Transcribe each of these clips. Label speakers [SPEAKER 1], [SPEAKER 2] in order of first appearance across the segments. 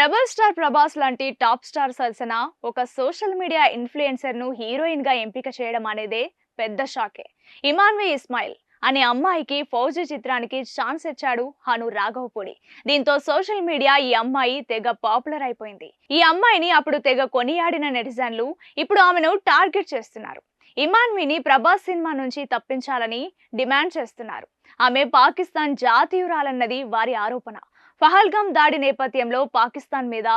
[SPEAKER 1] Rebel star Prabhas లాంటి top star సరసన ఒక సోషల్ మీడియా ఇన్ఫ్లుయెన్సర్ ను హీరోయిన్ గా ఎంపిక చేయడం అనేదే పెద్ద షాకే. ఇమాన్వి ఇస్మాయిల్ అనే అమ్మాయికి ఫౌజీ చిత్రానికి ఛాన్స్ ఇచ్చాడు హను రాఘవపూడి. దీంతో సోషల్ మీడియా ఈ అమ్మాయి తెగ పాపులర్ అయిపోయింది. ఈ అమ్మాయిని అప్పుడు తెగ కొనియాడిన నెటిజన్లు ఇప్పుడు ఆమెను టార్గెట్ చేస్తున్నారు. ఇమాన్విని ప్రభాస్ సినిమా నుంచి తప్పించాలని డిమాండ్ చేస్తున్నారు. ఆమె పాకిస్తాన్ జాతీయురాలన్నది వారి ఆరోపణ. పహల్గామ్ దాడి నేపథ్యంలో పాకిస్తాన్ మీద,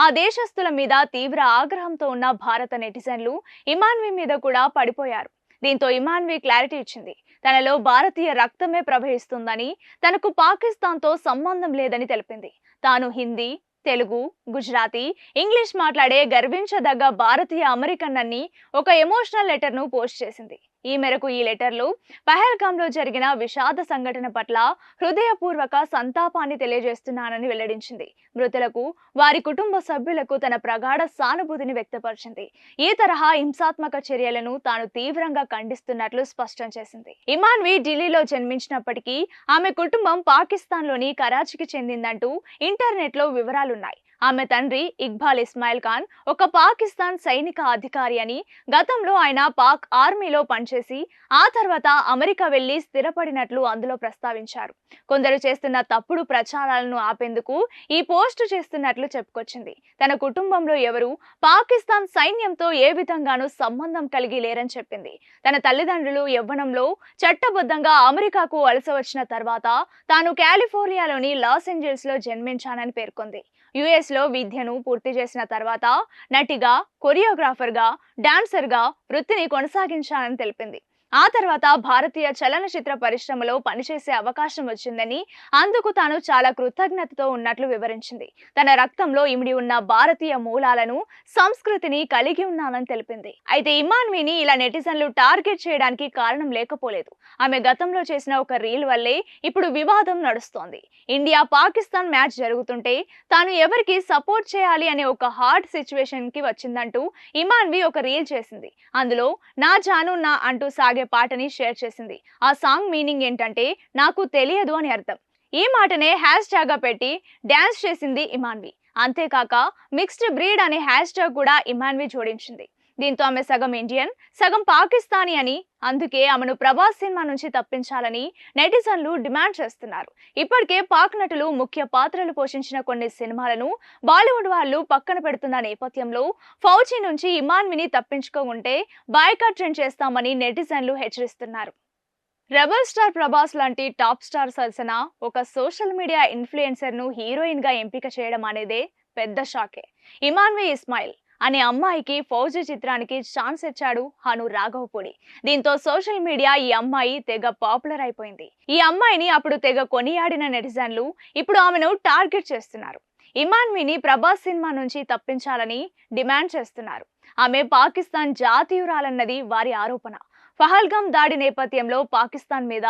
[SPEAKER 1] ఆ దేశస్తుల మీద తీవ్ర ఆగ్రహంతో ఉన్న భారత నెటిజన్లు ఇమాన్వి మీద కూడా పడిపోయారు. దీంతో ఇమాన్వి క్లారిటీ ఇచ్చింది. తనలో భారతీయ రక్తమే ప్రవహిస్తుందని, తనకు పాకిస్తాన్తో సంబంధం లేదని తెలిపింది. తాను హిందీ, తెలుగు, గుజరాతీ, ఇంగ్లీష్ మాట్లాడే గర్వించదగ్గ భారతీయ అమెరికన్ అని ఒక ఎమోషనల్ లెటర్ ను పోస్ట్ చేసింది. ఈ మేరకు ఈ లెటర్లో పహల్గామ్లో జరిగిన విషాద సంఘటన పట్ల హృదయపూర్వక సంతాపాన్ని తెలియజేస్తున్నానని వెల్లడించింది. మృతులకు, వారి కుటుంబ సభ్యులకు తన ప్రగాఢ సానుభూతిని వ్యక్తపరిచింది. ఈ తరహా హింసాత్మక చర్యలను తాను తీవ్రంగా ఖండిస్తున్నట్లు స్పష్టం చేసింది. ఇమాన్వి ఢిల్లీలో జన్మించినప్పటికీ ఆమె కుటుంబం పాకిస్తాన్లోని కరాచీకి చెందిందంటూ ఇంటర్నెట్లో వివరాలున్నాయి. ఆమె తండ్రి ఇక్బాల్ ఇస్మాయిల్ ఖాన్ ఒక పాకిస్తాన్ సైనిక అధికారి అని, గతంలో ఆయన పాక్ ఆర్మీలో పనిచేసి ఆ తర్వాత అమెరికా వెళ్లి స్థిరపడినట్లు అందులో ప్రస్తావించారు. కొందరు చేస్తున్న తప్పుడు ప్రచారాలను ఆపేందుకు ఈ పోస్టు చేస్తున్నట్లు చెప్పుకొచ్చింది. తన కుటుంబంలో ఎవరు పాకిస్తాన్ సైన్యంతో ఏ విధంగానూ సంబంధం కలిగి లేరని చెప్పింది. తన తల్లిదండ్రులు యవ్వనంలో చట్టబద్ధంగా అమెరికాకు వలస వచ్చిన తర్వాత తాను కాలిఫోర్నియాలోని లాస్ ఏంజల్స్ లో జన్మించానని పేర్కొంది. యుఎస్ లో విద్యను పూర్తి చేసిన తర్వాత నటిగా, కొరియోగ్రాఫర్గా, డాన్సర్గా వృత్తిని కొనసాగించానని తెలిపింది. ఆ తర్వాత భారతీయ చలనచిత్ర పరిశ్రమలో పనిచేసే అవకాశం వచ్చిందని, అందుకు తాను చాలా కృతజ్ఞతతో ఉన్నట్లు వివరించింది. తన రక్తంలో ఇమిడి ఉన్న భారతీయ మూలాలను, సంస్కృతిని కలిగి ఉన్నానని తెలిపింది. అయితే ఇమాన్విని ఇలా నెటిజన్లు టార్గెట్ చేయడానికి కారణం లేకపోలేదు. ఆమె గతంలో చేసిన ఒక రీల్ వల్లే ఇప్పుడు వివాదం నడుస్తోంది. ఇండియా పాకిస్తాన్ మ్యాచ్ జరుగుతుంటే తాను ఎవరికి సపోర్ట్ చేయాలి అనే ఒక హార్డ్ సిచ్యువేషన్ కి వచ్చిందంటూ ఇమాన్వి ఒక రీల్ చేసింది. అందులో నా జాను నా అంటూ సాగే పాటని షేర్ చేసింది. ఆ సాంగ్ మీనింగ్ ఏంటంటే నాకు తెలియదు అని అర్థం. ఈ మాటనే హ్యాష్ ట్యాగ్ గా పెట్టి డాన్స్ చేసింది ఇమాన్వి. అంతేకాక మిక్స్డ్ బ్రీడ్ అనే హ్యాష్ ట్యాగ్ కూడా ఇమాన్వి జోడించింది. దీంతో ఆమె సగం ఇండియన్, సగం పాకిస్తానీ అని, అందుకే ఆమెను ప్రభాస్ సినిమా నుంచి తప్పించాలని నెటిజన్లు డిమాండ్ చేస్తున్నారు. ఇప్పటికే పాక్ నటులు ముఖ్య పాత్రలు పోషించిన కొన్ని సినిమాలను బాలీవుడ్ వాళ్ళు పక్కన పెడుతున్న నేపథ్యంలో ఫౌజీ నుంచి ఇమాన్విని తప్పించుకుంటే బాయ్కాట్ ట్రెండ్ చేస్తామని నెటిజన్లు హెచ్చరిస్తున్నారు. రెబల్ స్టార్ ప్రభాస్ లాంటి టాప్ స్టార్ సరసన ఒక సోషల్ మీడియా ఇన్ఫ్లుయెన్సర్ ను హీరోయిన్ గా ఎంపిక చేయడం అనేదే పెద్ద షాకే. ఇమాన్వి ఇస్మాయిల్ అనే అమ్మాయికి ఫౌజీ చిత్రానికి ఛాన్స్ ఇచ్చాడు హను రాఘవపూడి. దీంతో సోషల్ మీడియా ఈ అమ్మాయి తెగ పాపులర్ అయిపోయింది. ఈ అమ్మాయిని అప్పుడు తెగ కొనియాడిన నెటిజన్లు ఇప్పుడు ఆమెను టార్గెట్ చేస్తున్నారు. ఇమాన్విని ప్రభాస్ సినిమా నుంచి తప్పించాలని డిమాండ్ చేస్తున్నారు. ఆమె పాకిస్తాన్ జాతీయురాలన్నది వారి ఆరోపణ. పహల్గామ్ దాడి నేపథ్యంలో పాకిస్తాన్ మీద,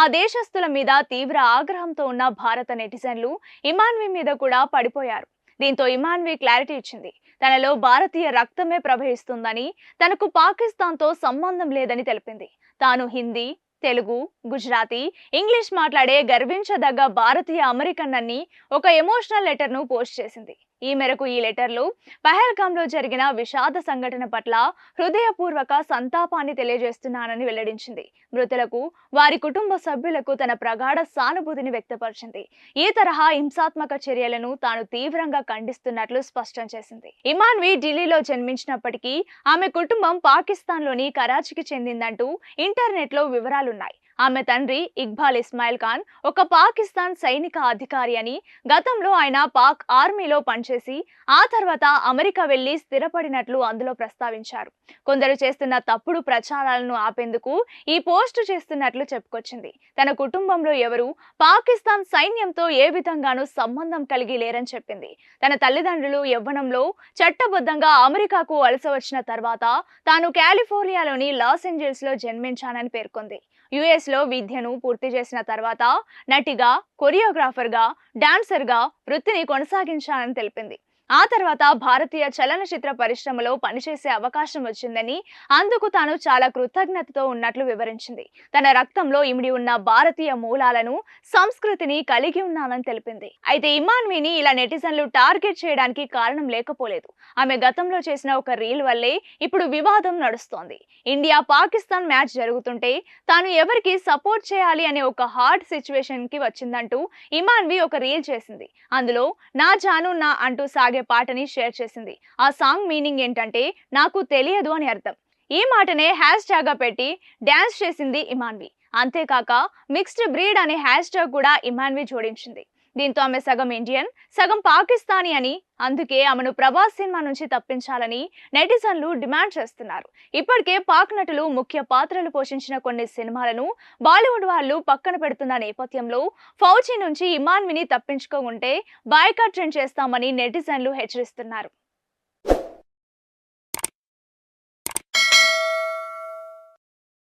[SPEAKER 1] ఆ దేశస్తుల మీద తీవ్ర ఆగ్రహంతో ఉన్న భారత నెటిజన్లు ఇమాన్వి మీద కూడా పడిపోయారు. దీంతో ఇమాన్వి క్లారిటీ ఇచ్చింది. తనలో భారతీయ రక్తమే ప్రవహిస్తుందని, తనకు పాకిస్తాన్తో సంబంధం లేదని తెలిపింది. తాను హిందీ, తెలుగు, గుజరాతీ, ఇంగ్లీష్ మాట్లాడే గర్వించదగ్గ భారతీయ అమెరికన్ అని ఒక ఎమోషనల్ లెటర్ ను పోస్ట్ చేసింది. ఈ మేరకు ఈ లెటర్లో పహల్గామ్లో జరిగిన విషాద సంఘటన పట్ల హృదయపూర్వక సంతాపాన్ని తెలియజేస్తున్నానని వెల్లడించింది. మృతులకు, వారి కుటుంబ సభ్యులకు తన ప్రగాఢ సానుభూతిని వ్యక్తపరిచింది. ఈ తరహా హింసాత్మక చర్యలను తాను తీవ్రంగా ఖండిస్తున్నట్లు స్పష్టం చేసింది. ఇమాన్వి ఢిల్లీలో జన్మించినప్పటికీ ఆమె కుటుంబం పాకిస్తాన్లోని కరాచీకి చెందిందంటూ ఇంటర్నెట్లో వివరాలున్నాయి. ఆమె తండ్రి ఇక్బాల్ ఇస్మాయిల్ ఖాన్ ఒక పాకిస్తాన్ సైనిక అధికారి అని, గతంలో ఆయన పాక్ ఆర్మీలో పనిచేసి ఆ తర్వాత అమెరికా వెళ్లి స్థిరపడినట్లు అందులో ప్రస్తావించారు. కొందరు చేస్తున్న తప్పుడు ప్రచారాలను ఆపేందుకు ఈ పోస్టు చేస్తున్నట్లు చెప్పుకొచ్చింది. తన కుటుంబంలో ఎవరు పాకిస్తాన్ సైన్యంతో ఏ విధంగానూ సంబంధం కలిగి లేరని చెప్పింది. తన తల్లిదండ్రులు యవ్వనంలో చట్టబద్ధంగా అమెరికాకు వలస వచ్చిన తర్వాత తాను కాలిఫోర్నియాలోని లాస్ ఏంజల్స్ లో జన్మించానని పేర్కొంది. యుఎస్ లో విద్యను పూర్తి చేసిన తర్వాత నటిగా, కొరియోగ్రాఫర్గా, డాన్సర్గా వృత్తిని కొనసాగించానని తెలిపింది. ఆ తర్వాత భారతీయ చలనచిత్ర పరిశ్రమలో పనిచేసే అవకాశం వచ్చిందని, అందుకు తాను చాలా కృతజ్ఞతతో ఉన్నట్లు వివరించింది. తన రక్తంలో ఇమిడి ఉన్న భారతీయ మూలాలను, సంస్కృతిని కలిగి ఉన్నానని తెలిపింది. అయితే ఇమాన్విని ఇలా నెటిజన్లు టార్గెట్ చేయడానికి కారణం లేకపోలేదు. ఆమె గతంలో చేసిన ఒక రీల్ వల్లే ఇప్పుడు వివాదం నడుస్తోంది. ఇండియా పాకిస్తాన్ మ్యాచ్ జరుగుతుంటే తాను ఎవరికి సపోర్ట్ చేయాలి అనే ఒక హార్డ్ సిచ్యువేషన్ కి వచ్చిందంటూ ఇమాన్వి ఒక రీల్ చేసింది. అందులో నా జాను నా అంటూ సాగే పాటని షేర్ చేసింది. ఆ సాంగ్ మీనింగ్ ఏంటంటే నాకు తెలియదు అని అర్థం. ఈ మాటనే హ్యాష్ ట్యాగ్ గా పెట్టి డాన్స్ చేసింది ఇమాన్వి. అంతేకాక మిక్స్డ్ బ్రీడ్ అనే హ్యాష్ ట్యాగ్ కూడా ఇమాన్వి జోడించింది. దీంతో ఆమె సగం ఇండియన్, సగం పాకిస్తానీ అని, అందుకే ఆమెను ప్రభాస్ సినిమా నుంచి తప్పించాలని నెటిజన్లు డిమాండ్ చేస్తున్నారు. ఇప్పటికే పాక్ నటులు ముఖ్య పాత్రలు పోషించిన కొన్ని సినిమాలను బాలీవుడ్ వాళ్ళు పక్కన పెడుతున్న నేపథ్యంలో ఫౌజీ నుంచి ఇమాన్విని తప్పించుకుంటే బాయ్కాట్ ట్రెండ్ చేస్తామని నెటిజన్లు హెచ్చరిస్తున్నారు.